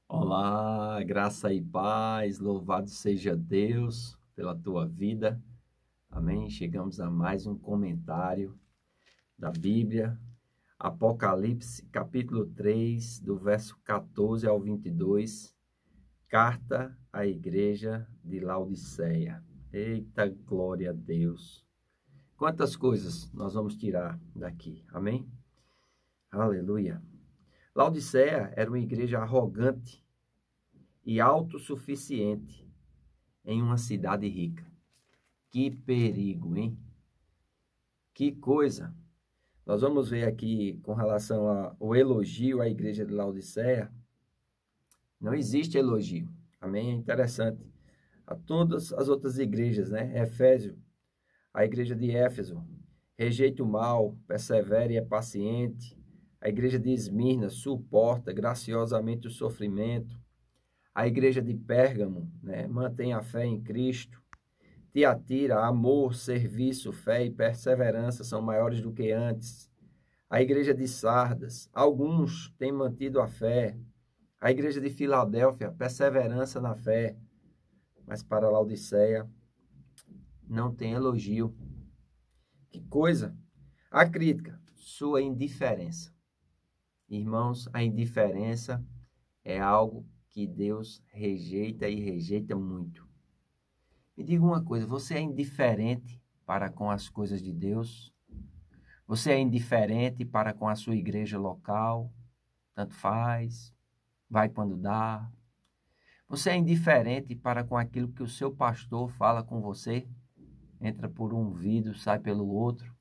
Olá, graça e paz, louvado seja Deus pela tua vida. Amém. Chegamos a mais um comentário da Bíblia, Apocalipse, capítulo 3, do verso 14 ao 22, carta à igreja de Laodiceia. Eita, glória a Deus! Quantas coisas nós vamos tirar daqui, amém? Aleluia! Laodiceia era uma igreja arrogante e autossuficiente em uma cidade rica. Que perigo, hein? Que coisa! Nós vamos ver aqui com relação ao elogio à igreja de Laodiceia. Não existe elogio. Amém? É interessante. A todas as outras igrejas, né? Efésio, a igreja de Éfeso, rejeita o mal, persevera e é paciente. A igreja de Esmirna suporta graciosamente o sofrimento. A igreja de Pérgamo, né? Mantém a fé em Cristo. Tiatira, amor, serviço, fé e perseverança são maiores do que antes. A igreja de Sardas, alguns têm mantido a fé. A igreja de Filadélfia, perseverança na fé. Mas para Laodiceia, não tem elogio. Que coisa! A crítica, sua indiferença. Irmãos, a indiferença é algo que Deus rejeita e rejeita muito. Me diga uma coisa, você é indiferente para com as coisas de Deus? Você é indiferente para com a sua igreja local? Tanto faz, vai quando dá. Você é indiferente para com aquilo que o seu pastor fala com você? Entra por um ouvido, sai pelo outro.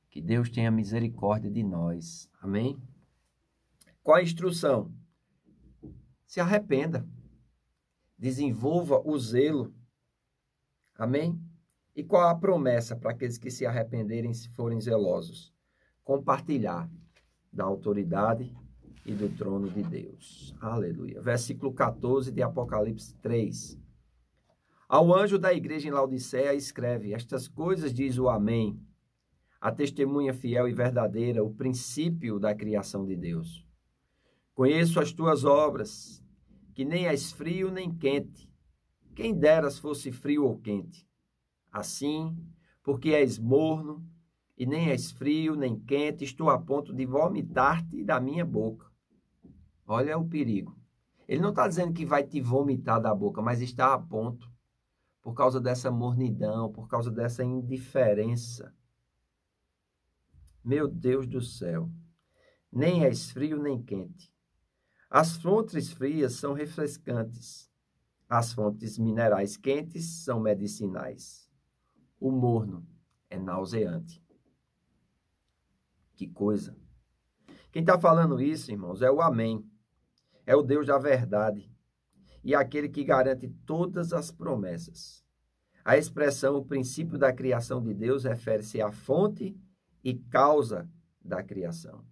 Que Deus tenha misericórdia de nós. Amém? Qual a instrução? Se arrependa. Desenvolva o zelo. Amém? E qual a promessa para aqueles que se arrependerem se forem zelosos? Compartilhar da autoridade e do trono de Deus. Aleluia. Versículo 14 de Apocalipse 3. Ao anjo da igreja em Laodiceia escreve: estas coisas diz o Amém, a testemunha fiel e verdadeira, o princípio da criação de Deus. Conheço as tuas obras, que nem és frio nem quente. Quem deras fosse frio ou quente. Assim, porque és morno, e nem és frio nem quente, estou a ponto de vomitar-te da minha boca. Olha o perigo. Ele não está dizendo que vai te vomitar da boca, mas está a ponto, por causa dessa mornidão, por causa dessa indiferença. Meu Deus do céu. Nem és frio nem quente. As fontes frias são refrescantes. As fontes minerais quentes são medicinais. O morno é nauseante. Que coisa. Quem está falando isso, irmãos, é o Amém. É o Deus da verdade. E aquele que garante todas as promessas. A expressão o princípio da criação de Deus refere-se à fonte e causa da criação.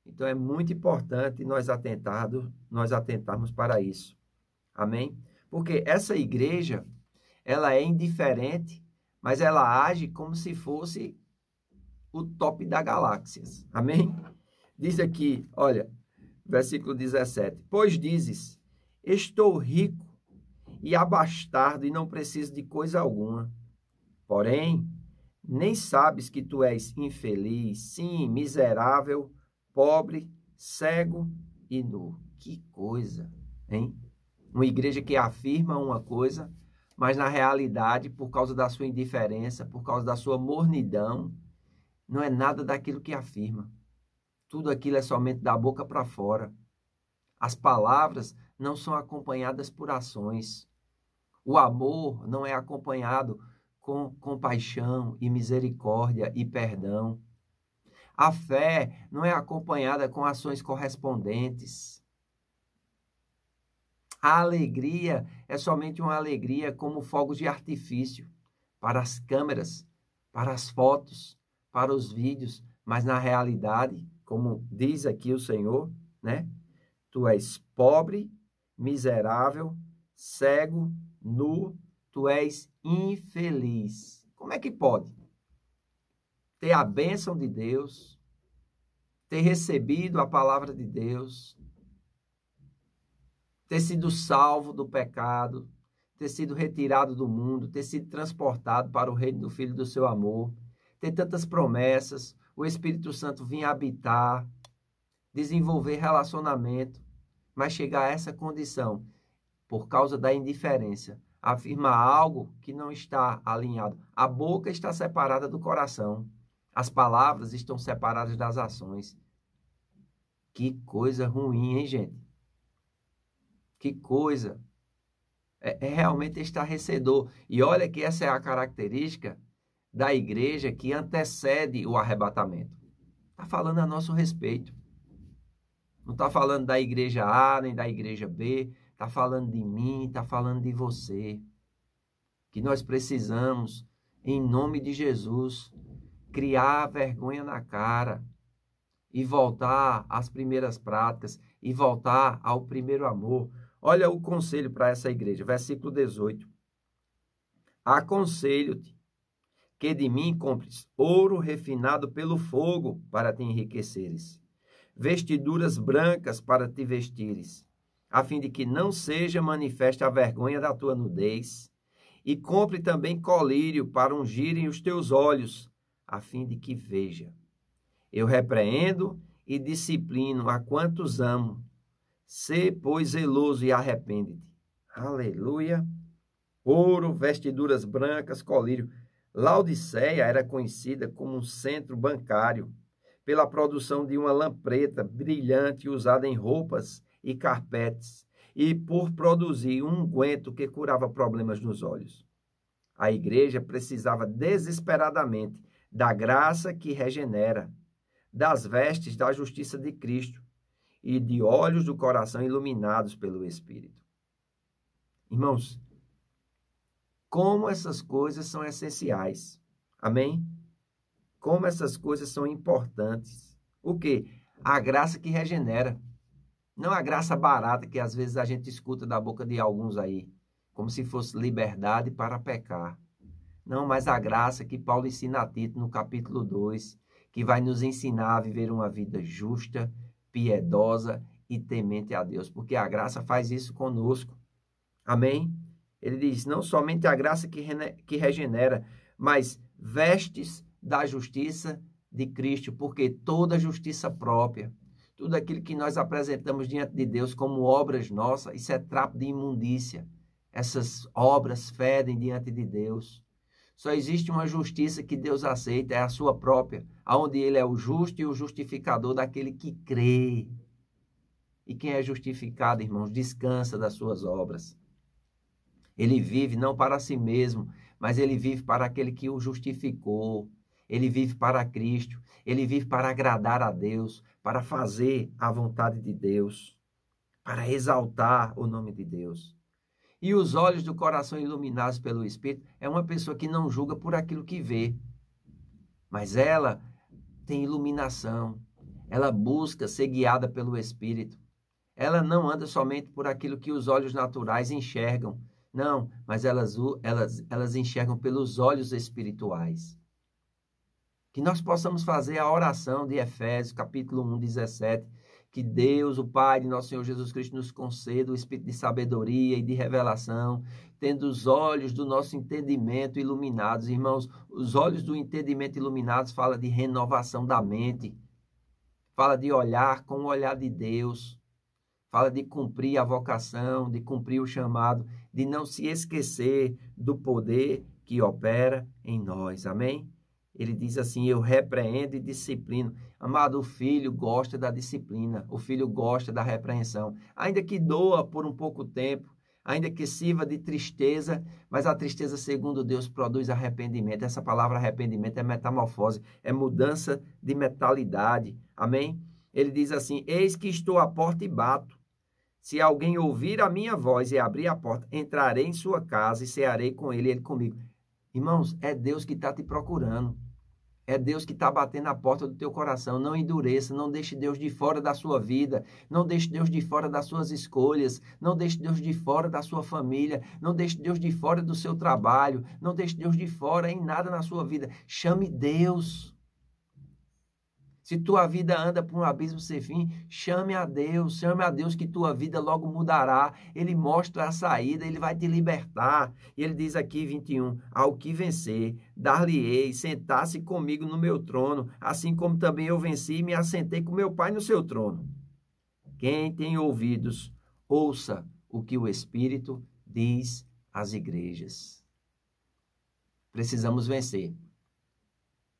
Então é muito importante nós atentarmos para isso. Amém? Porque essa igreja, ela é indiferente, mas ela age como se fosse o top da galáxias. Amém? Diz aqui, olha, versículo 17. Pois dizes, estou rico e abastado e não preciso de coisa alguma. Porém, nem sabes que tu és infeliz, sim, miserável, pobre, cego e nu. Que coisa, hein? Uma igreja que afirma uma coisa, mas na realidade, por causa da sua indiferença, por causa da sua mornidão, não é nada daquilo que afirma. Tudo aquilo é somente da boca para fora. As palavras não são acompanhadas por ações. O amor não é acompanhado com compaixão e misericórdia e perdão. A fé não é acompanhada com ações correspondentes. A alegria é somente uma alegria como fogos de artifício para as câmeras, para as fotos, para os vídeos, mas na realidade, como diz aqui o Senhor, né? Tu és pobre, miserável, cego, nu, tu és infeliz. Como é que pode ter a bênção de Deus, ter recebido a palavra de Deus, ter sido salvo do pecado, ter sido retirado do mundo, ter sido transportado para o reino do Filho do seu amor, ter tantas promessas, o Espírito Santo vir habitar, desenvolver relacionamento, mas chegar a essa condição, por causa da indiferença, afirma algo que não está alinhado. A boca está separada do coração. As palavras estão separadas das ações. Que coisa ruim, hein, gente? Que coisa. É realmente estarrecedor. E olha que essa é a característica da igreja que antecede o arrebatamento. Está falando a nosso respeito. Não está falando da igreja A, nem da igreja B. Está falando de mim, está falando de você. Que nós precisamos, em nome de Jesus, criar vergonha na cara e voltar às primeiras práticas e voltar ao primeiro amor. Olha o conselho para essa igreja, versículo 18. Aconselho-te que de mim compres ouro refinado pelo fogo para te enriqueceres, vestiduras brancas para te vestires, a fim de que não seja manifesta a vergonha da tua nudez, e compre também colírio para ungirem os teus olhos, a fim de que veja. Eu repreendo e disciplino a quantos amo. Sê, pois, zeloso e arrepende-te. Aleluia. Ouro, vestiduras brancas, colírio. Laodiceia era conhecida como um centro bancário, pela produção de uma lampreta brilhante usada em roupas e carpetes, e por produzir um unguento que curava problemas nos olhos. A igreja precisava desesperadamente da graça que regenera, das vestes da justiça de Cristo e de olhos do coração iluminados pelo Espírito. Irmãos, como essas coisas são essenciais. Amém? Como essas coisas são importantes. O quê? A graça que regenera. Não a graça barata que às vezes a gente escuta da boca de alguns aí, como se fosse liberdade para pecar. Não, mas a graça que Paulo ensina a Tito no capítulo 2, que vai nos ensinar a viver uma vida justa, piedosa e temente a Deus, porque a graça faz isso conosco. Amém? Ele diz, não somente a graça que regenera, mas vestes da justiça de Cristo, porque toda justiça própria, tudo aquilo que nós apresentamos diante de Deus como obras nossas, isso é trapo de imundícia. Essas obras fedem diante de Deus. Só existe uma justiça que Deus aceita, é a sua própria, onde Ele é o justo e o justificador daquele que crê. E quem é justificado, irmãos, descansa das suas obras. Ele vive não para si mesmo, mas ele vive para aquele que o justificou. Ele vive para Cristo. Ele vive para agradar a Deus, para fazer a vontade de Deus, para exaltar o nome de Deus. E os olhos do coração iluminados pelo Espírito é uma pessoa que não julga por aquilo que vê, mas ela tem iluminação, ela busca ser guiada pelo Espírito. Ela não anda somente por aquilo que os olhos naturais enxergam, não, mas elas enxergam pelos olhos espirituais. Que nós possamos fazer a oração de Efésios, capítulo 1, 17, que Deus, o Pai de nosso Senhor Jesus Cristo, nos conceda o espírito de sabedoria e de revelação, tendo os olhos do nosso entendimento iluminados. Irmãos, os olhos do entendimento iluminados fala de renovação da mente, fala de olhar com o olhar de Deus, fala de cumprir a vocação, de cumprir o chamado, de não se esquecer do poder que opera em nós. Amém? Ele diz assim, eu repreendo e disciplino. Amado, o filho gosta da disciplina, o filho gosta da repreensão. Ainda que doa por um pouco tempo, ainda que sirva de tristeza, mas a tristeza, segundo Deus, produz arrependimento. Essa palavra arrependimento é metamorfose, é mudança de mentalidade. Amém? Ele diz assim, eis que estou à porta e bato. Se alguém ouvir a minha voz e abrir a porta, entrarei em sua casa e cearei com ele e ele comigo. Irmãos, é Deus que está te procurando. É Deus que está batendo na porta do teu coração. Não endureça, não deixe Deus de fora da sua vida. Não deixe Deus de fora das suas escolhas. Não deixe Deus de fora da sua família. Não deixe Deus de fora do seu trabalho. Não deixe Deus de fora em nada na sua vida. Chame Deus. Se tua vida anda por um abismo sem fim, chame a Deus que tua vida logo mudará. Ele mostra a saída, ele vai te libertar. E ele diz aqui, 21, ao que vencer, dar-lhe-ei, sentar-se comigo no meu trono, assim como também eu venci e me assentei com meu Pai no seu trono. Quem tem ouvidos, ouça o que o Espírito diz às igrejas. Precisamos vencer.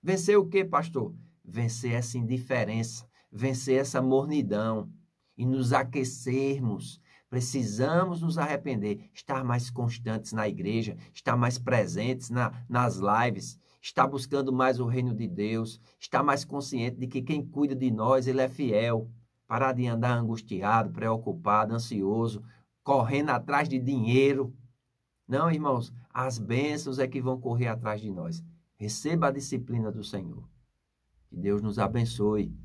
Vencer o quê, pastor? Vencer essa indiferença, vencer essa mornidão e nos aquecermos. Precisamos nos arrepender, estar mais constantes na igreja, estar mais presentes nas lives, estar buscando mais o reino de Deus, estar mais consciente de que quem cuida de nós, ele é fiel. Parar de andar angustiado, preocupado, ansioso, correndo atrás de dinheiro. Não, irmãos, as bênçãos é que vão correr atrás de nós. Receba a disciplina do Senhor. Que Deus nos abençoe.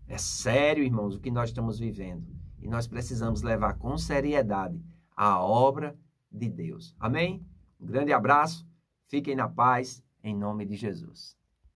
É sério, irmãos, o que nós estamos vivendo. E nós precisamos levar com seriedade a obra de Deus. Amém? Um grande abraço. Fiquem na paz, em nome de Jesus.